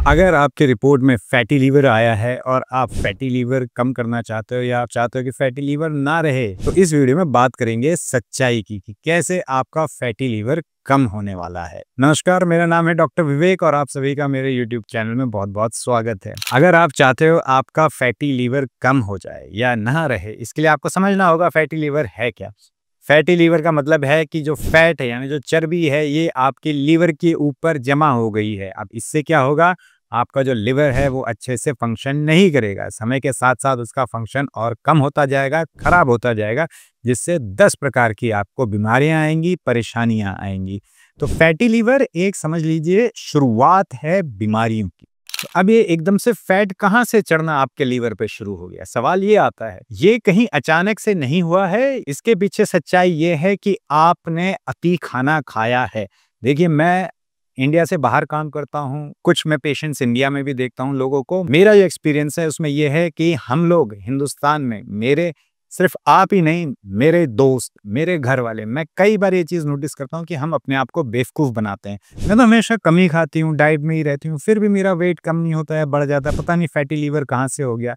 अगर आपके रिपोर्ट में फैटी लीवर आया है और आप फैटी लीवर कम करना चाहते हो या आप चाहते हो कि फैटी लीवर ना रहे, तो इस वीडियो में बात करेंगे सच्चाई की कि कैसे आपका फैटी लीवर कम होने वाला है। नमस्कार, मेरा नाम है डॉक्टर विवेक और आप सभी का मेरे यूट्यूब चैनल में बहुत बहुत स्वागत है। अगर आप चाहते हो आपका फैटी लीवर कम हो जाए या ना रहे, इसके लिए आपको समझना होगा फैटी लीवर है क्या। फैटी लीवर का मतलब है कि जो फैट है यानी जो चर्बी है ये आपके लीवर के ऊपर जमा हो गई है। अब इससे क्या होगा, आपका जो लिवर है वो अच्छे से फंक्शन नहीं करेगा। समय के साथ साथ उसका फंक्शन और कम होता जाएगा, खराब होता जाएगा, जिससे 10 प्रकार की आपको बीमारियां आएंगी, परेशानियां आएंगी। तो फैटी लीवर एक समझ लीजिए शुरुआत है बीमारियों की। तो अब ये एकदम से फैट कहाँ से चढ़ना आपके लीवर पे शुरू हो गया, सवाल ये आता है। ये कहीं अचानक से नहीं हुआ है, इसके पीछे सच्चाई ये है कि आपने अति खाना खाया है। देखिए, मैं इंडिया से बाहर काम करता हूँ, कुछ मैं पेशेंट्स इंडिया में भी देखता हूँ लोगों को। मेरा जो एक्सपीरियंस है उसमें यह है कि हम लोग हिंदुस्तान में, मेरे सिर्फ आप ही नहीं, मेरे दोस्त, मेरे घर वाले, मैं कई बार ये चीज़ नोटिस करता हूँ कि हम अपने आप को बेवकूफ़ बनाते हैं। मैं तो हमेशा कम ही खाती हूँ, डाइट में ही रहती हूँ, फिर भी मेरा वेट कम नहीं होता है, बढ़ जाता है, पता नहीं फैटी लीवर कहाँ से हो गया।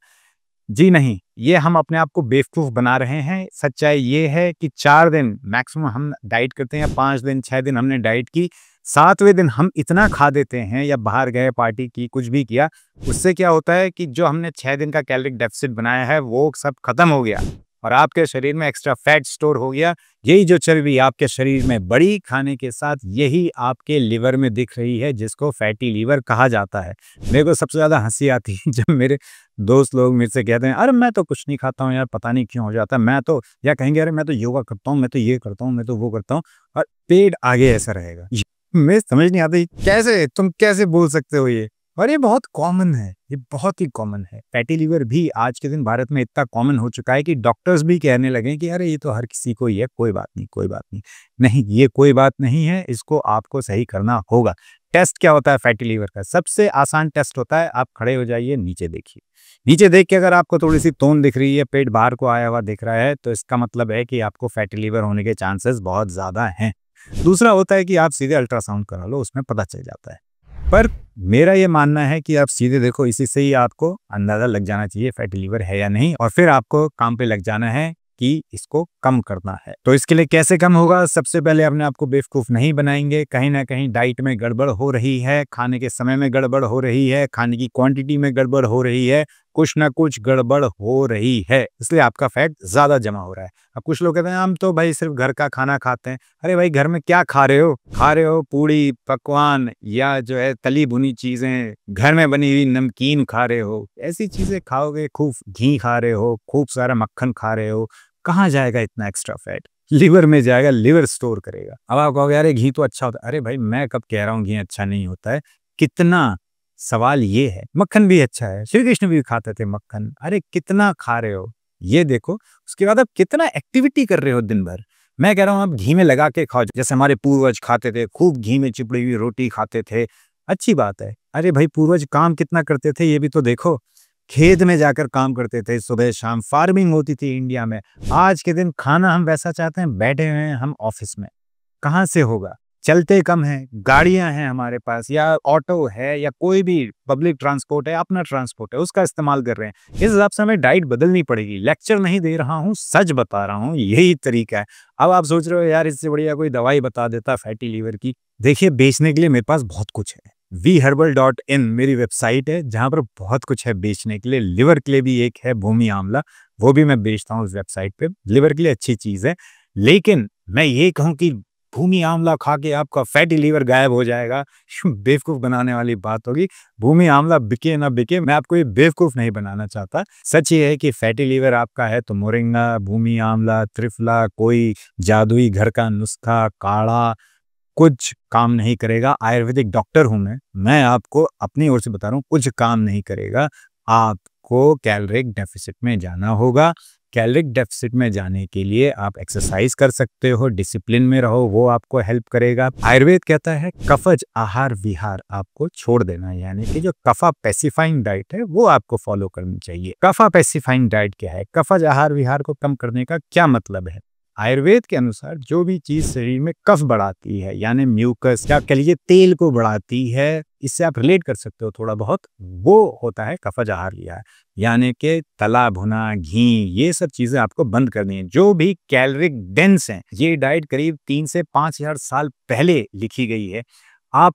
जी नहीं, ये हम अपने आप को बेवकूफ़ बना रहे हैं। सच्चाई ये है कि 4 दिन मैक्सिमम हम डाइट करते हैं, 5 दिन, 6 दिन हमने डाइट की, 7वें दिन हम इतना खा देते हैं या बाहर गए, पार्टी की, कुछ भी किया, उससे क्या होता है कि जो हमने 6 दिन का कैलोरिक डेफिसिट बनाया है वो सब खत्म हो गया और आपके शरीर में एक्स्ट्रा फैट स्टोर हो गया। यही जो चर्बी आपके शरीर में बढ़ी खाने के साथ, यही आपके लिवर में दिख रही है, जिसको फैटी लीवर कहा जाता है। मेरे को सबसे ज़्यादा हंसी आती है जब मेरे दोस्त लोग मेरे से कहते हैं, अरे मैं तो कुछ नहीं खाता हूँ यार, पता नहीं क्यों हो जाता है, मैं तो, या कहेंगे अरे मैं तो योगा करता हूँ, मैं तो ये करता हूँ, मैं तो वो करता हूँ, और पेट आगे ऐसा रहेगा। मैं समझ नहीं आता कैसे तुम कैसे बोल सकते हो ये। और ये बहुत कॉमन है, ये बहुत ही कॉमन है। फैटी लीवर भी आज के दिन भारत में इतना कॉमन हो चुका है कि डॉक्टर्स भी कहने लगे कि अरे ये तो हर किसी को ही है, कोई बात नहीं, कोई बात नहीं। नहीं, ये कोई बात नहीं है, इसको आपको सही करना होगा। टेस्ट क्या होता है फैटी लीवर का? सबसे आसान टेस्ट होता है, आप खड़े हो जाइए, नीचे देखिए। नीचे देख के अगर आपको थोड़ी सी तोंद दिख रही है, पेट बाहर को आया हुआ दिख रहा है, तो इसका मतलब है कि आपको फैटी लीवर होने के चांसेस बहुत ज्यादा हैं। दूसरा होता है कि आप सीधे अल्ट्रासाउंड करा लो, उसमें पता चल जाता है। पर मेरा ये मानना है कि आप सीधे देखो, इसी से ही आपको अंदाजा लग जाना चाहिए फैटी लीवर है या नहीं, और फिर आपको काम पे लग जाना है कि इसको कम करना है। तो इसके लिए कैसे कम होगा? सबसे पहले अपने आप को बेवकूफ़ नहीं बनाएंगे। कहीं ना कहीं डाइट में गड़बड़ हो रही है, खाने के समय में गड़बड़ हो रही है, खाने की क्वांटिटी में गड़बड़ हो रही है, कुछ ना कुछ गड़बड़ हो रही है, इसलिए आपका फैट ज़्यादा जमा हो रहा है। अब कुछ लोग कहते हैं हम तो भाई सिर्फ घर का खाना खाते हैं। अरे भाई, घर में क्या खा रहे हो? खा रहे हो पूड़ी पकवान या जो है तली भुनी चीज़ें, घर में बनी हुई नमकीन खा रहे हो, ऐसी चीज़ें खाओगे, खूब घी खा रहे हो, खूब सारा मक्खन खा रहे हो, कहाँ जाएगा इतना एक्स्ट्रा फैट? लिवर में जाएगा, लिवर स्टोर करेगा। अब आप कहोगे अरे घी तो अच्छा होता है। अरे भाई, मैं कब कह रहा हूँ घी अच्छा नहीं होता है? कितना, सवाल ये है। मक्खन भी अच्छा है, श्री कृष्ण भी खाते थे मक्खन। अरे कितना खा रहे हो ये देखो, उसके बाद आप कितना एक्टिविटी कर रहे हो दिन भर। मैं कह रहा हूँ आप घी में लगा के खाओ, जैसे हमारे पूर्वज खाते थे, खूब घी में चिपड़ी हुई रोटी खाते थे, अच्छी बात है। अरे भाई, पूर्वज काम कितना करते थे ये भी तो देखो। खेत में जाकर काम करते थे, सुबह शाम फार्मिंग होती थी इंडिया में। आज के दिन खाना हम वैसा चाहते हैं, बैठे हुए हैं हम ऑफिस में, कहाँ से होगा? चलते कम हैं, गाड़ियां हैं हमारे पास, या ऑटो है, या कोई भी पब्लिक ट्रांसपोर्ट है, अपना ट्रांसपोर्ट है, उसका इस्तेमाल कर रहे हैं। इस हिसाब से हमें डाइट बदलनी पड़ेगी। लेक्चर नहीं दे रहा हूँ, सच बता रहा हूँ, यही तरीका है। अब आप सोच रहे हो यार इससे बढ़िया कोई दवाई बता देता फैटी लीवर की। देखिए, बेचने के लिए मेरे पास बहुत कुछ है। vherbal.in मेरी वेबसाइट है, जहां पर बहुत कुछ है बेचने के लिए। लिवर के लिए भी एक है भूमि आंवला, वो भी मैं बेचता हूँ उस वेबसाइट पे। लिवर के लिए अच्छी चीज है, लेकिन मैं ये कहूँ कि भूमि आंवला खा के आपका फैटी लीवर गायब हो जाएगा, बेवकूफ बनाने वाली बात होगी। भूमि आंवला बिके ना बिके, मैं आपको ये बेवकूफ नहीं बनाना चाहता। सच ये है कि फैटी लीवर आपका है तो मोरिंगा, भूमि आंवला, त्रिफला, कोई जादुई घर का नुस्खा, काढ़ा कुछ काम नहीं करेगा। आयुर्वेदिक डॉक्टर हूं मैं आपको अपनी ओर से बता रहा हूँ, कुछ काम नहीं करेगा। आपको कैलोरिक डेफिसिट में जाना होगा। कैलोरिक डेफिसिट में जाने के लिए आप एक्सरसाइज कर सकते हो, डिसिप्लिन में रहो, वो आपको हेल्प करेगा। आयुर्वेद कहता है कफज आहार विहार आपको छोड़ देना है, यानी कि जो कफा पैसिफाइंग डाइट है वो आपको फॉलो करनी चाहिए। कफा पैसिफाइंग डाइट क्या है? कफज आहार विहार को कम करने का क्या मतलब है? आयुर्वेद के अनुसार जो भी चीज शरीर में कफ बढ़ाती है यानी म्यूकस या कह लीजिए तेल को बढ़ाती है, इससे आप रिलेट कर सकते हो थोड़ा बहुत, वो होता है कफज आहार विहार। यानी कि तला भुना घी ये सब चीजें आपको बंद करनी है। जो भी कैलोरिक डेंस हैं, ये डाइट करीब 3 से 5 हजार साल पहले लिखी गई है। आप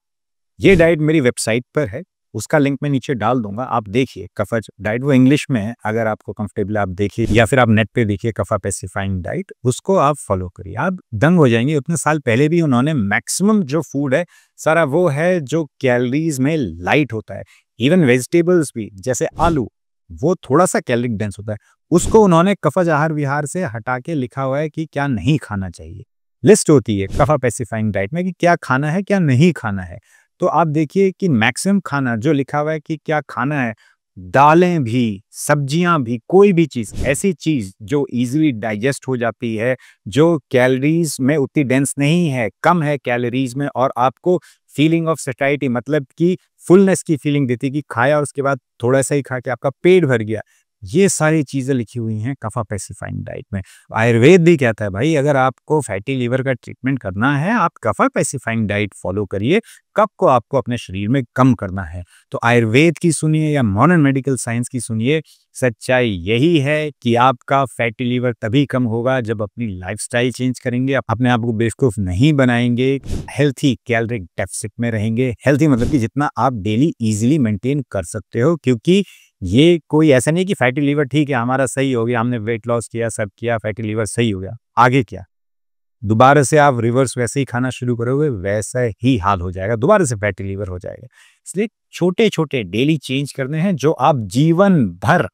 ये डाइट मेरी वेबसाइट पर है, उसका लिंक मैं नीचे डाल दूंगा, आप देखिए। कफज डाइट वो इंग्लिश में है, अगर आपको कंफर्टेबल आप देखिए, या फिर आप नेट पे देखिए कफा पैसिफाइंग डाइट, उसको आप फॉलो करिए, आप दंग हो जाएंगे। उतने साल पहले भी उन्होंने मैक्सिमम जो फूड है सारा वो है जो कैलोरीज में लाइट होता है। इवन वेजिटेबल्स भी, जैसे आलू, वो थोड़ा सा कैलोरिक डेंस होता है, उसको उन्होंने कफज आहार विहार से हटा के लिखा हुआ है कि क्या नहीं खाना चाहिए। लिस्ट होती है कफा पैसिफाइंग डाइट में कि क्या खाना है क्या नहीं खाना है। तो आप देखिए कि मैक्सिमम खाना जो लिखा हुआ है कि क्या खाना है, दालें भी, सब्जियां भी, कोई भी चीज, ऐसी चीज जो इजीली डाइजेस्ट हो जाती है, जो कैलोरीज में उतनी डेंस नहीं है, कम है कैलोरीज में, और आपको फीलिंग ऑफ सैटिस्फैक्शन मतलब कि फुलनेस की फीलिंग देती है कि खाया और उसके बाद थोड़ा सा ही खा के आपका पेट भर गया। ये सारी चीजें लिखी हुई हैं कफा पैसिफाइंग डाइट में। आयुर्वेद भी कहता है भाई अगर आपको फैटी लीवर का ट्रीटमेंट करना है, आप कफा पैसिफाइंग डाइट फॉलो करिए। कफ को आपको अपने शरीर में कम करना है तो आयुर्वेद की सुनिए या मॉडर्न मेडिकल साइंस की सुनिए। सच्चाई यही है कि आपका फैटी लीवर तभी कम होगा जब अपनी लाइफस्टाइल चेंज करेंगे, अपने आप को बेवकूफ नहीं बनाएंगे, हेल्थी कैलोरिक डेफिसिट में रहेंगे। हेल्थी मतलब कि जितना आप डेली इजीली मेंटेन कर सकते हो, क्योंकि ये कोई ऐसा नहीं कि फैटी लीवर ठीक है हमारा सही हो गया, हमने वेट लॉस किया, सब किया, फैटी लीवर सही हो गया, आगे क्या? दोबारा से आप रिवर्स वैसे ही खाना शुरू करोगे, वैसा ही हाल हो जाएगा, दोबारा से फैटी लीवर हो जाएगा। इसलिए छोटे छोटे डेली चेंज करने हैं जो आप जीवन भर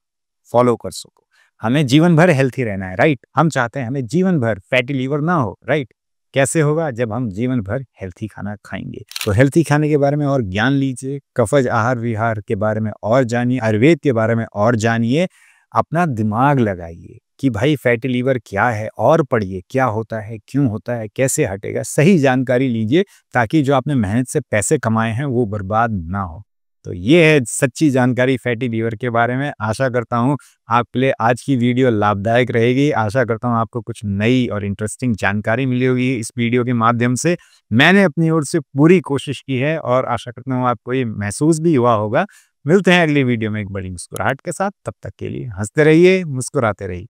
फॉलो कर सको। हमें जीवन भर हेल्थी रहना है, राइट? हम चाहते हैं हमें जीवन भर फैटी लीवर ना हो, राइट? कैसे होगा? जब हम जीवन भर हेल्थी खाना खाएंगे। तो हेल्थी खाने के बारे में और ज्ञान लीजिए, कफज आहार विहार के बारे में और जानिए, आयुर्वेद के बारे में और जानिए, अपना दिमाग लगाइए कि भाई फैटी लीवर क्या है, और पढ़िए क्या होता है, क्यों होता है, कैसे हटेगा। सही जानकारी लीजिए ताकि जो आपने मेहनत से पैसे कमाए हैं वो बर्बाद ना हो। तो ये है सच्ची जानकारी फैटी लीवर के बारे में। आशा करता हूँ आपके लिए आज की वीडियो लाभदायक रहेगी। आशा करता हूँ आपको कुछ नई और इंटरेस्टिंग जानकारी मिली होगी इस वीडियो के माध्यम से। मैंने अपनी ओर से पूरी कोशिश की है और आशा करता हूँ आपको ये महसूस भी हुआ होगा। मिलते हैं अगली वीडियो में एक बड़ी मुस्कुराहट के साथ, तब तक के लिए हंसते रहिए, मुस्कुराते रहिए।